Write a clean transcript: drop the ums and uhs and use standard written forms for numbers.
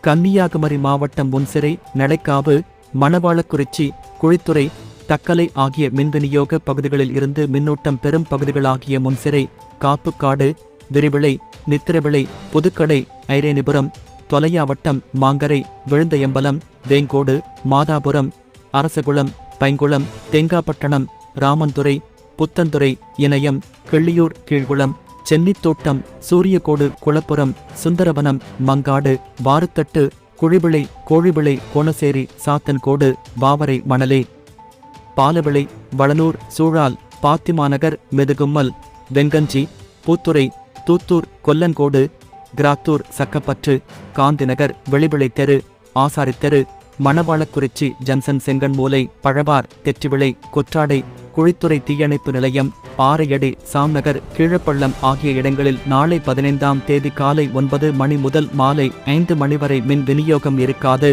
கன்னியாகுமரி மாவட்டம் முன்சிறை, நடைக்காவு, மணவாளக்குறிச்சி, குழித்துறை, தக்கலை ஆகிய மின் விநியோக பகுதிகளில் இருந்து மின்னூட்டம் பெறும் பகுதிகளாகிய முன்சிறை, காப்புக்காடு, விரிவிளை, நித்திரவிளை, புதுக்கடை, ஐரேனிபுரம், தொலையாவட்டம், மாங்கரை, விழுந்தயம்பலம், வேங்கோடு, மாதாபுரம், அரசகுளம், பைங்குளம், தேங்காப்பட்டணம், ராமந்துறை, புத்தந்துறை, இணையம், கிள்ளியூர், கீழ்குளம், சென்னித்தோட்டம், சூரியகோடு, குளப்புரம், சுந்தரவனம், மங்காடு, வாருத்தட்டு, குழிவிளை, கோழிவிளை, கோணசேரி, சாத்தன்கோடு, வாவரை, மணலே, பாலவிளை, வளனூர், சூழால், பாத்திமாநகர், மெதுகும்மல், வெங்கஞ்சி, பூத்துறை, தூத்தூர், கொல்லன்கோடு, கிராத்தூர், சக்கப்பற்று, காந்திநகர், வெளிவிளை தெரு, ஆசாரித்தெரு, மணவாளக்குறிச்சி ஜன்சன், செங்கன்மூலை, பழவார், தெற்றிவிளை, கொற்றாடை, குழித்துறை தீயணைப்பு நிலையம், ஆரையடி, சாம்நகர், கீழப்பள்ளம் ஆகிய இடங்களில் நாளை 15ஆம் தேதி காலை 9 மணி முதல் மாலை 5 மணி வரை மின் விநியோகம் இருக்காது.